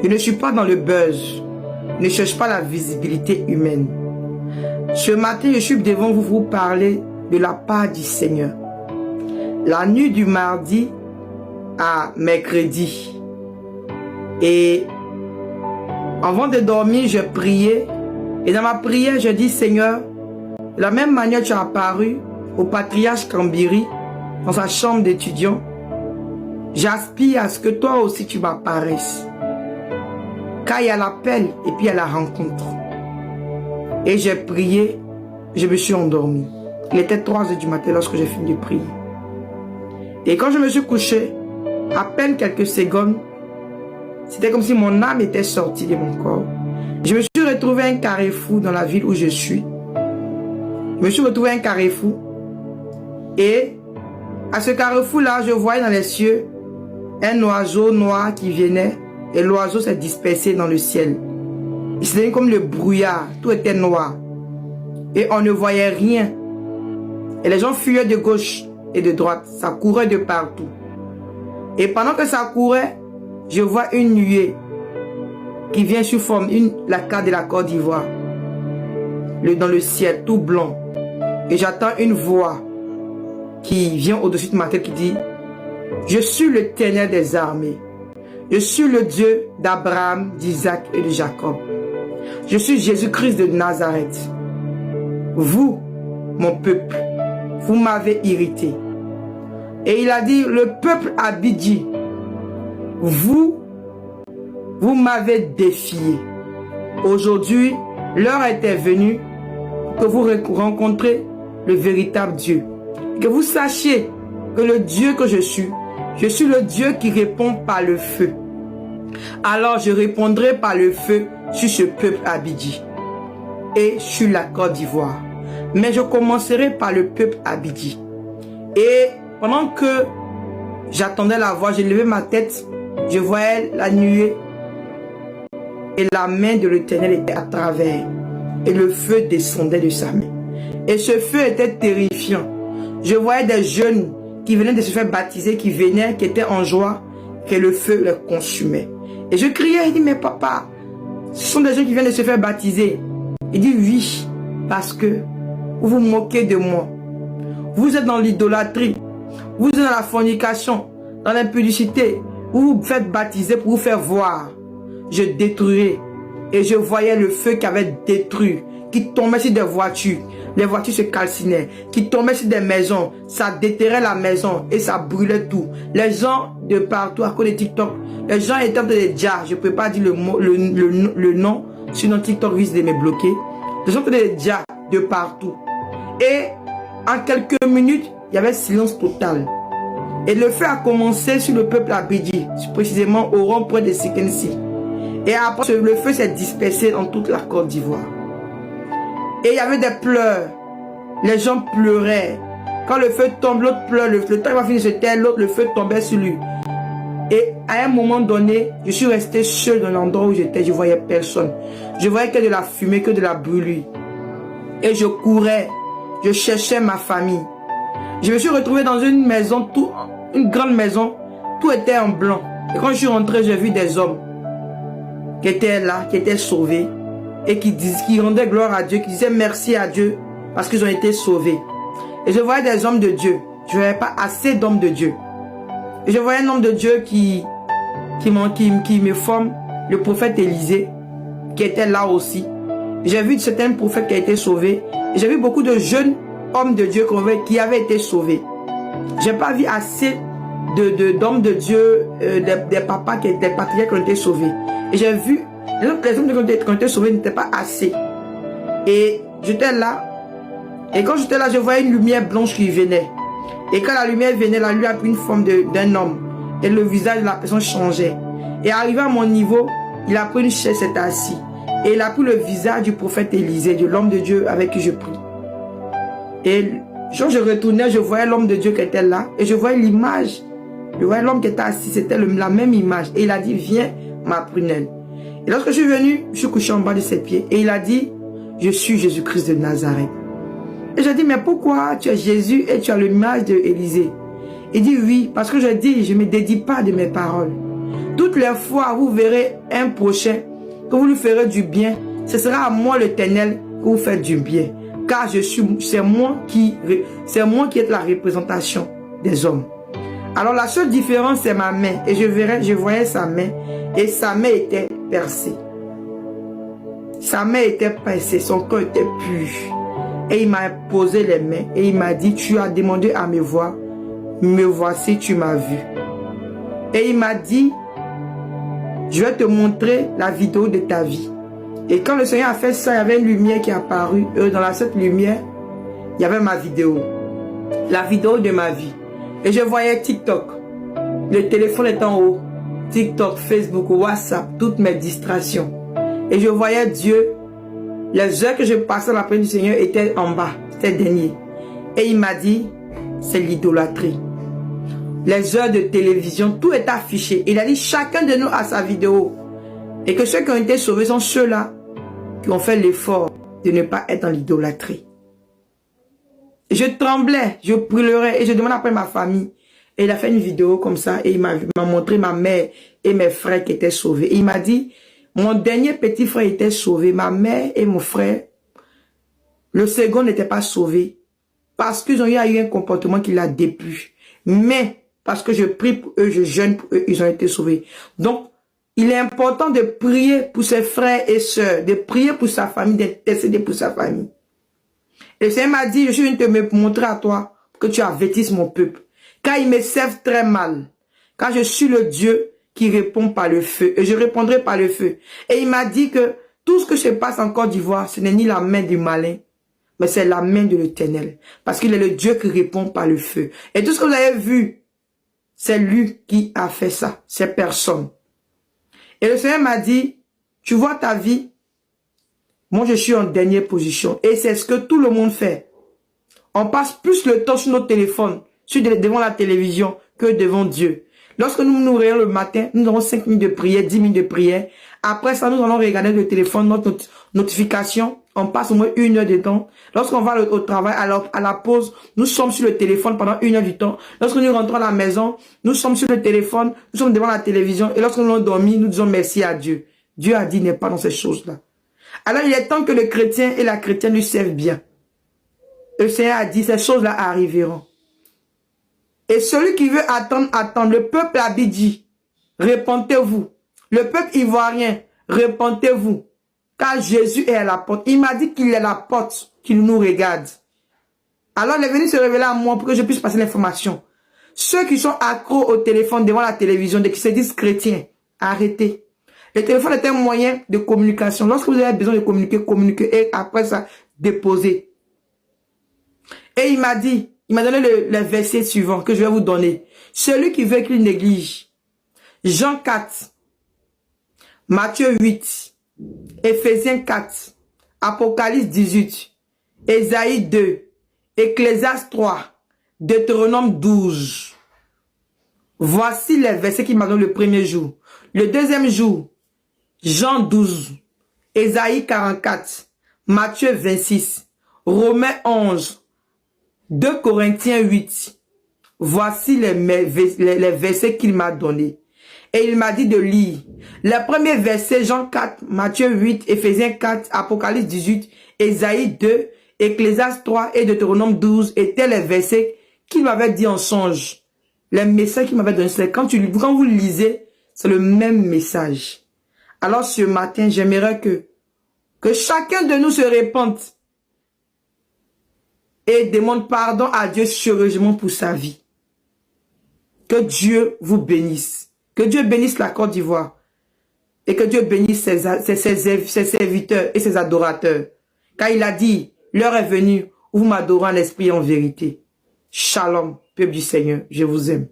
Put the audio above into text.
Je ne suis pas dans le buzz. Je ne cherche pas la visibilité humaine. Ce matin, je suis devant vous pour vous parler de la part du Seigneur. La nuit du mardi à mercredi. Et avant de dormir, je priais. Et dans ma prière, je dis, Seigneur, de la même manière que tu as apparu au patriarche Kambiri dans sa chambre d'étudiant, j'aspire à ce que toi aussi tu m'apparaisses. Car il y a l'appel et puis il y a la rencontre. Et j'ai prié, je me suis endormi. Il était 3 h du matin lorsque j'ai fini de prier. Et quand je me suis couché, à peine quelques secondes, c'était comme si mon âme était sortie de mon corps. Je me suis retrouvé à un carrefour dans la ville où je suis. Je me suis retrouvé à un carrefour. Et à ce carrefour-là, je voyais dans les cieux un oiseau noir qui venait. Et l'oiseau s'est dispersé dans le ciel. C'était comme le brouillard. Tout était noir. Et on ne voyait rien. Et les gens fuyaient de gauche et de droite. Ça courait de partout. Et pendant que ça courait, je vois une nuée qui vient sous forme, la carte de la Côte d'Ivoire. Dans le ciel, tout blanc. Et j'entends une voix qui vient au-dessus de ma tête qui dit, je suis l'Éternel des armées. Je suis le Dieu d'Abraham, d'Isaac et de Jacob. Je suis Jésus-Christ de Nazareth. Vous, mon peuple, vous m'avez irrité. Et il a dit, le peuple Abidji, vous m'avez défié. Aujourd'hui, l'heure était venue que vous rencontrez le véritable Dieu. Que vous sachiez que le Dieu que je suis le Dieu qui répond par le feu. Alors je répondrai par le feu sur ce peuple Abidji et sur la Côte d'Ivoire. Mais je commencerai par le peuple Abidji. Et pendant que j'attendais la voix, j'ai levé ma tête, je voyais la nuée et la main de l'Éternel était à travers et le feu descendait de sa main. Et ce feu était terrifiant. Je voyais des jeunes qui venaient de se faire baptiser, qui étaient en joie, que le feu les consumait. Et je criais, il dit, mais papa, ce sont des gens qui viennent de se faire baptiser. Il dit, oui, parce que vous vous moquez de moi. Vous êtes dans l'idolâtrie, vous êtes dans la fornication, dans l'impudicité, vous vous faites baptiser pour vous faire voir. Je détruirai. Et je voyais le feu qui avait détruit, qui tombait sur des voitures. Les voitures se calcinaient, qui tombaient sur des maisons, ça déterrait la maison et ça brûlait tout. Les gens de partout, à cause de TikTok, les gens étaient en train de dire, je ne peux pas dire le nom, sinon TikTok risque de me bloquer. Les gens étaient en train de dire de partout. Et en quelques minutes, il y avait silence total. Et le feu a commencé sur le peuple Abidji, précisément au rond-point de Sekensi. Et après, le feu s'est dispersé dans toute la Côte d'Ivoire. Et il y avait des pleurs. Les gens pleuraient. Quand le feu tombe, l'autre pleure. Le temps va finir de se taire, l'autre, le feu tombait sur lui. Et à un moment donné, je suis resté seul dans l'endroit où j'étais. Je ne voyais personne. Je voyais que de la fumée, que de la brûlure. Et je courais. Je cherchais ma famille. Je me suis retrouvé dans une maison, une grande maison. Tout était en blanc. Et quand je suis rentré, j'ai vu des hommes qui étaient là, qui étaient sauvés. Et qui rendaient gloire à Dieu, qui disaient merci à Dieu parce qu'ils ont été sauvés. Et je voyais des hommes de Dieu. Je ne voyais pas assez d'hommes de Dieu. Et je voyais un homme de Dieu qui me forme, le prophète Élisée, qui était là aussi. J'ai vu certains prophètes qui ont été sauvés. Et j'ai vu beaucoup de jeunes hommes de Dieu qui avaient été sauvés. Je n'ai pas vu assez d'hommes de Dieu, des papas, des patriarches qui ont été sauvés. Et j'ai vu les hommes qui ont été sauvés n'étaient pas assez. Et j'étais là. Et quand j'étais là, je voyais une lumière blanche qui venait. Et quand la lumière venait, la lumière a pris une forme d'un homme. Et le visage de la personne changeait. Et arrivé à mon niveau, il a pris une chaise, s'est assis. Et il a pris le visage du prophète Élisée, de l'homme de Dieu avec qui je prie. Et quand je retournais, je voyais l'homme de Dieu qui était là. Et je voyais l'image. Je voyais l'homme qui était assis. C'était la même image. Et il a dit, viens, ma prunelle. Et lorsque je suis venu, je suis couché en bas de ses pieds. Et il a dit, je suis Jésus-Christ de Nazareth. Et j'ai dit, mais pourquoi tu es Jésus et tu as l'image d'Élisée? Il dit, oui, parce que je dis, je ne me dédie pas de mes paroles. Toutes les fois où vous verrez un prochain, que vous lui ferez du bien, ce sera à moi l'Éternel que vous faites du bien. Car c'est moi qui est la représentation des hommes. Alors la seule différence, c'est ma main. Et je voyais sa main. Et sa main était percée. Sa main était percée. Son corps était pur. Et il m'a posé les mains. Et il m'a dit, tu as demandé à me voir. Me voici, tu m'as vu. Et il m'a dit, je vais te montrer la vidéo de ta vie. Et quand le Seigneur a fait ça, il y avait une lumière qui est apparue. Et dans cette lumière, il y avait ma vidéo. La vidéo de ma vie. Et je voyais TikTok. Le téléphone est en haut. TikTok, Facebook, WhatsApp, toutes mes distractions. Et je voyais Dieu. Les heures que je passais à la présence du Seigneur étaient en bas. C'était dernier. Et il m'a dit, c'est l'idolâtrie. Les heures de télévision, tout est affiché. Il a dit, chacun de nous a sa vidéo. Et que ceux qui ont été sauvés sont ceux-là qui ont fait l'effort de ne pas être dans l'idolâtrie. Je tremblais, je pleurais et je demandais après ma famille. Et il a fait une vidéo comme ça et il m'a montré ma mère et mes frères qui étaient sauvés. Et il m'a dit, mon dernier petit frère était sauvé, ma mère et mon frère, le second n'était pas sauvé parce qu'ils ont eu un comportement qui l'a déplu. Mais parce que je prie pour eux, je jeûne pour eux, ils ont été sauvés. Donc, il est important de prier pour ses frères et sœurs, de prier pour sa famille, d'intercéder pour sa famille. Et le Seigneur m'a dit, je suis venu te me montrer à toi que tu avertisses mon peuple. Car ils me servent très mal. Car je suis le Dieu qui répond par le feu. Et je répondrai par le feu. Et il m'a dit que tout ce que se passe en Côte d'Ivoire, ce n'est ni la main du malin, mais c'est la main de l'Éternel. Parce qu'il est le Dieu qui répond par le feu. Et tout ce que vous avez vu, c'est lui qui a fait ça. C'est personne. Et le Seigneur m'a dit, tu vois ta vie, moi je suis en dernière position. Et c'est ce que tout le monde fait. On passe plus le temps sur notre téléphone, devant la télévision, que devant Dieu. Lorsque nous nous réveillons le matin, nous avons 5 minutes de prière, 10 minutes de prière. Après ça, nous allons regarder le téléphone, notre notification. On passe au moins 1 heure de temps. Lorsqu'on va au travail, à la pause, nous sommes sur le téléphone pendant 1 heure du temps. Lorsque nous rentrons à la maison, nous sommes sur le téléphone, nous sommes devant la télévision. Et lorsque nous avons dormi, nous disons merci à Dieu. Dieu a dit, n'est pas dans ces choses-là. Alors il est temps que le chrétien et la chrétienne lui servent bien. Le Seigneur a dit, ces choses-là arriveront. Et celui qui veut attendre, attendre. Le peuple a dit, répentez-vous. Le peuple ivoirien, répentez-vous. Car Jésus est à la porte. Il m'a dit qu'il est la porte, qu'il nous regarde. Alors il est venu se révéler à moi pour que je puisse passer l'information. Ceux qui sont accros au téléphone devant la télévision, qui se disent chrétiens, arrêtez. Le téléphone est un moyen de communication. Lorsque vous avez besoin de communiquer, communiquez. Et après ça, déposez. Et il m'a dit, il m'a donné le verset suivant que je vais vous donner. Celui qui veut qu'il néglige. Jean 4, Matthieu 8, Éphésiens 4, Apocalypse 18, Ésaïe 2, Ecclésiaste 3, Deutéronome 12. Voici les versets qu'il m'a donné le premier jour. Le deuxième jour, Jean 12, Ésaïe 44, Matthieu 26, Romains 11, 2 Corinthiens 8. Voici les versets qu'il m'a donnés. Et il m'a dit de lire. Les premiers versets, Jean 4, Matthieu 8, Éphésiens 4, Apocalypse 18, Ésaïe 2, Ecclésiaste 3 et Deutéronome 12 étaient les versets qu'il m'avait dit en songe. Les messages qu'il m'avait donné, c'est quand vous lisez, c'est le même message. Alors ce matin, j'aimerais que chacun de nous se répande et demande pardon à Dieu sérieusement pour sa vie. Que Dieu vous bénisse. Que Dieu bénisse la Côte d'Ivoire. Et que Dieu bénisse ses serviteurs et ses adorateurs. Car il a dit, l'heure est venue où vous m'adorez en esprit et en vérité. Shalom, peuple du Seigneur, je vous aime.